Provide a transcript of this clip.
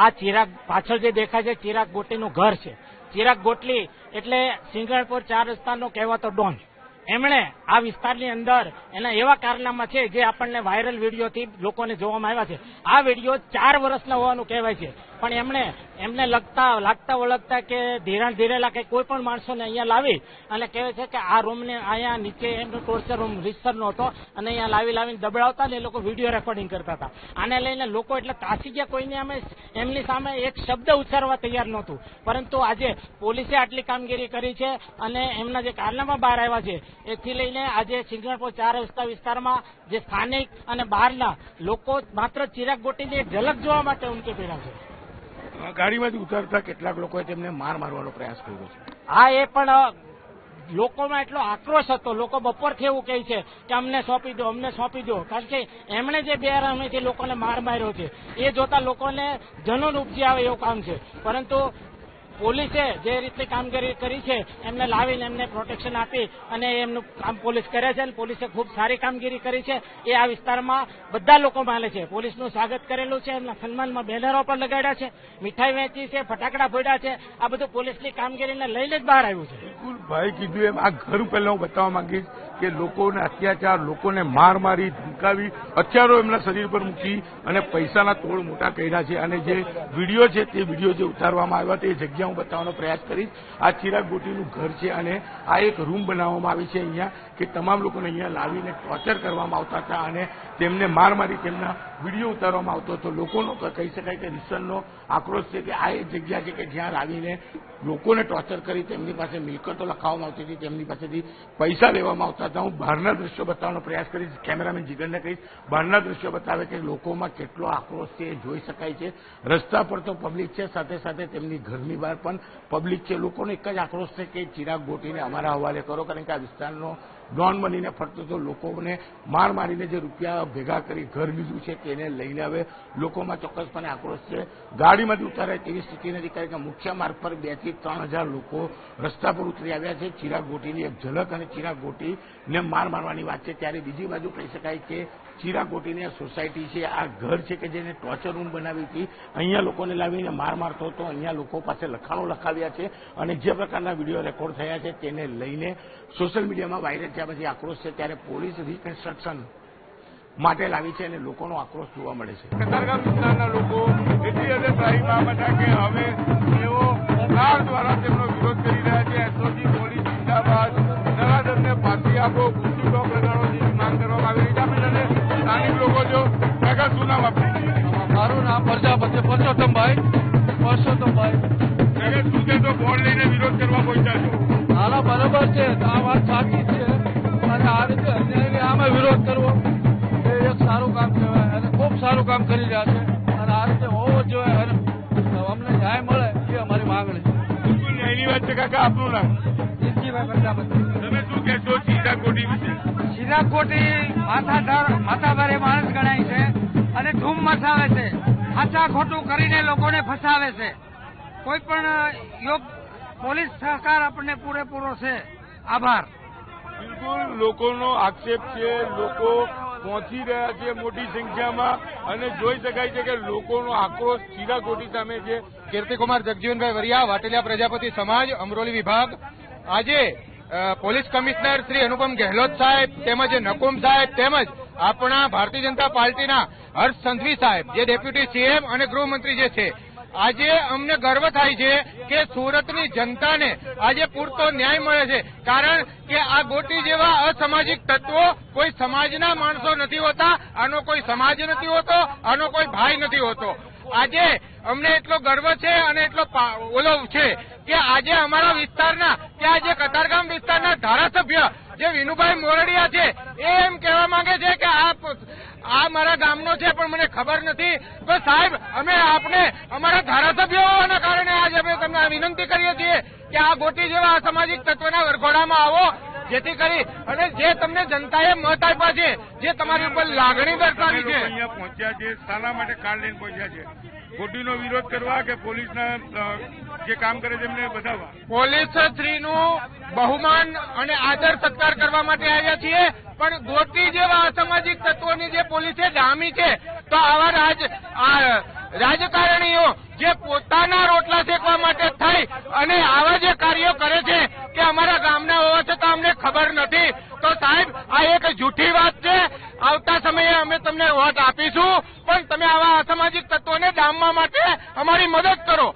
આ ચિરાગ પાછળ જે દેખાય છે ચિરાગ ગોટીનું ઘર છે. ચિરાગ ગોટલી એટલે સિંગણપુર 4 રસ્તાનો કહેવાતો ડોન. એમણે આ વિસ્તારની અંદર એના એવા કારનામા છે જે આપણને વાયરલ વિડીયોથી લોકોને જોવામાં આવ્યા છે. આ વિડીયો 4 વર્ષના હોવાનું કહેવાય છે, પણ એમને લાગતા વળગતા કે ધિરાણ ધીરેલા કે કોઈ પણ માણસોને અહીંયા લાવી અને કહેવાય છે કે આ રૂમને અહીંયા નીચે એમનો ટોર્ચર રૂમ રિસર્ચનો હતો અને અહીંયા લાવીને દબડાવતા ને એ લોકો વિડીયો રેકોર્ડિંગ કરતા હતા. આને લઈને લોકો એટલે તાસી ગયા, કોઈને એમની સામે એક શબ્દ ઉચ્ચારવા તૈયાર નહોતું. પરંતુ આજે પોલીસે આટલી કામગીરી કરી છે અને એમના જે કારનામા બહાર આવ્યા છે એથી લઈને આજે સિંગણપુર 4 રસ્તા વિસ્તારમાં જે સ્થાનિક અને બહારના લોકો માત્ર ચિરાગ ગોટીની એક ઝલક જોવા માટે ઉમટી પડ્યા છે. ગાડીમાંથી ઉતરતા કેટલાક લોકોએ તેમને મારવાનો પ્રયાસ કર્યો છે. હા, એ પણ લોકોમાં એટલો આક્રોશ હતો. લોકો બપોરથી એવું કહે છે કે અમને સોંપી દો, કારણ કે એમણે જે બેરહમીથી લોકોને માર માર્યો છે એ જોતા લોકોને જનૂન ઉપજી આવે એવું કામ છે. પરંતુ પોલીસે જે રીતની કામગીરી કરી છે એમને લાવીને એમને પ્રોટેક્શન આપી અને એમનું કામ પોલીસ કરે છે અને પોલીસે ખૂબ સારી કામગીરી કરી છે. એ આ વિસ્તારમાં બધા લોકો માને છે. પોલીસનું સ્વાગત કરેલું છે, એમના સન્માનમાં બેનરો પણ લગાડ્યા છે, મીઠાઈ વેચી છે, ફટાકડા ફોડ્યા છે. આ બધું પોલીસની કામગીરીને લઈને જ બહાર આવ્યું છે. બિલકુલ ભાઈ કીધું એમ આ ઘર પહેલા હું બતાવવા માંગીશ કે લોકોને અત્યાચાર, લોકોને મારી ધમકાવી, હથિયારો એમના શરીર પર મૂકી અને પૈસાના તોડ મોટા કર્યા છે. અને જે વિડીયો છે તે વિડીયો જે ઉતારવામાં આવ્યા તે જગ્યા હું બતાવવાનો પ્રયાસ કરીશ. આ ચિરાગ ગોટીનું ઘર છે અને આ એક રૂમ બનાવવામાં આવી છે અહીંયા કે તમામ લોકોને અહીંયા લાવીને ટોર્ચર કરવામાં આવતા હતા અને તેમને મારી તેમના વિડીયો ઉતારવામાં આવતો હતો. લોકોનો કહી શકાય કે રીસનનો આક્રોશ છે કે આ એક જગ્યા છે કે જ્યાં લાવીને લોકોને ટોર્ચર કરી તેમની પાસે મિલકતો લખાવવામાં આવતી હતી, તેમની પાસેથી પૈસા લેવામાં આવતા હતા. હું બહારના દ્રશ્યો બતાવવાનો પ્રયાસ કરીશ. કેમેરામેન જીગરને કહીશ બહારના દ્રશ્યો બતાવે કે લોકોમાં કેટલો આક્રોશ છે એ જોઈ શકાય છે. રસ્તા પર તો પબ્લિક છે, સાથે સાથે તેમની ઘરની બહાર પણ પબ્લિક છે. લોકોનો એક જ આક્રોશ છે કે ચિરાગ ગોટીને અમારા હવાલે કરો, કારણ કે આ વિસ્તારનો ડોન બનીને ફરતો તો લોકોને મારીને જે રૂપિયા ભેગા કરી ઘર લીધું છે તેને લઈને હવે લોકોમાં ચોક્કસપણે આક્રોશ છે. ગાડીમાંથી ઉતારાય તેવી સ્થિતિ નથી, કારણ કે મુખ્ય માર્ગ પર 2,000 થી 3,000 લોકો રસ્તા પર ઉતરી આવ્યા છે. ચિરાગ ગોટીની એક ઝલક અને ચિરાગ ગોટીને મારવાની વાત છે. ત્યારે બીજી બાજુ કહી શકાય કે ચિરાગ ગોટીની આ સોસાયટી છે, આ ઘર છે કે જેને ટોર્ચર રૂમ બનાવી હતી. અહીંયા લોકોને લાવીને મારતો હતો. અહીંયા લોકો પાસે લખાણો લખાવ્યા છે અને જે પ્રકારના વિડીયો રેકોર્ડ થયા છે તેને લઈને સોશિયલ મીડિયામાં વાયરલ થયા પછી આક્રોશ છે. ત્યારે પોલીસ રિકન્સ્ટ્રક્શન માટે લાવી છે અને લોકોનો આક્રોશ જોવા મળે છે. કતારગામ વિસ્તારના લોકો એટલી હદે ત્રાહિમામ હતા કે હવે તેઓ સરકાર દ્વારા તેમનો વિરોધ કરી રહ્યા છે. એસઓજી પોલીસ જિંદાબાદ, નરાધમને ફાંસી આપો, ગુસ્સી ટોક લગાડો જેવી માંગ કરવામાં આવી રહી છે. આપણે સ્થાનિક લોકો જો કાકા શું નામ આપે? મારું નામ પ્રજાપતિ પરસોત્તમભાઈ. શું છે તો બોર્ડ લઈને વિરોધ કરવા પહોંચ્યા છો? હાલા બરાબર છે, આ વાત સાચી છે અને આ રીતે અન્યાયને આમે વિરોધ કરવો એ એક સારું કામ કહેવાય અને ખૂબ સારું કામ કરી રહ્યા છે અને આ રીતે હોવો જોઈએ અને અમને ન્યાય મળે એ અમારી માંગણી છે. બિલકુલ ન્યાયની વાત છે. કાકા આપનું નામ? જીતજીભાઈ પ્રજાપતિ. તમે શું કહેશો ચિરાગ ગોટી વિશે? ચિરાગ ગોટી માથાભારે માણસ ગણાય છે અને ધૂમ મચાવે છે. સાચા ખોટું કરીને લોકોને ફસાવે છે. કોઈ પણ પોલીસ સહકાર આપણને પૂરેપૂરો છે. આભાર. બિલકુલ લોકોનો આક્ષેપ છે, લોકો પહોંચી રહ્યા છે મોટી સંખ્યામાં અને જોઈ શકાય છે કે લોકોનો આક્રોશ ચિરાગ ગોટી સામે છે. કીર્તિકુમાર જગજીવનભાઈ વરિયા, વાટેલિયા પ્રજાપતિ સમાજ, અમરોલી વિભાગ. આજે પોલીસ કમિશનર શ્રી અનુપમ ગેહલોત સાહેબ તેમજ નકુમ સાહેબ તેમજ આપણા ભારતીય જનતા પાર્ટીના હર્ષ સંઘવી સાહેબ જે ડેપ્યુટી સીએમ અને ગૃહમંત્રી જે છે, આજે અમને ગર્વ થાય છે કે સુરતની જનતાને આજે પૂરતો ન્યાય મળે છે. કારણ કે આ ગોટી જેવા અસામાજિક તત્વો કોઈ સમાજના માણસો નથી હોતા, આનો કોઈ સમાજ નથી હોતો, આનો કોઈ ભાઈ નથી હોતો. આજે અમને એટલો ગર્વ છે અને એટલો ઓલો છે કે આજે અમારા વિસ્તારના કે આજે કતારગામ વિસ્તારના ધારાસભ્ય જે વિનુભાઈ મોરડિયા છે એ એમ કહેવા માંગે છે કે આ મારા ગામનો છે પણ મને ખબર નથી. તો સાહેબ અમે આપને અમારા ધારાસભ્ય હોવાના કારણે આજે અમે તમને વિનંતી કરીએ છીએ કે આ ગોટી જેવા અસામાજિક તત્વના વરઘોડામાં આવો, જેથી કરી અને જે તમને જનતાએ મત આપ્યા છે, જે તમારી ઉપર લાગણી દર્શાવી છે. અહીંયા પહોંચ્યા છે, શાના માટે કાર્ડ લઈને પહોંચ્યા છે? ગોટીનો વિરોધ કરવા કે પોલીસના જે કામ કરે છે એમને બતાવવા? પોલીસ શ્રીનું બહુમાન અને આદર સત્કાર કરવા માટે આવ્યા છીએ. પણ ગોટી જેવા અસામાજિક તત્વોની જે પોલીસે ડામી છે તો આવા રાજકારણીઓ આવા જે કાર્યો કરે છે કે અમારા ગામના હોવા છતાં અમને ખબર નથી, તો સાહેબ આ એક જૂઠી વાત છે. આવતા સમયે અમે તમને વોટ આપીશું, પણ તમે આવા અસામાજિક તત્વોને ડામવા માટે અમારી મદદ કરો.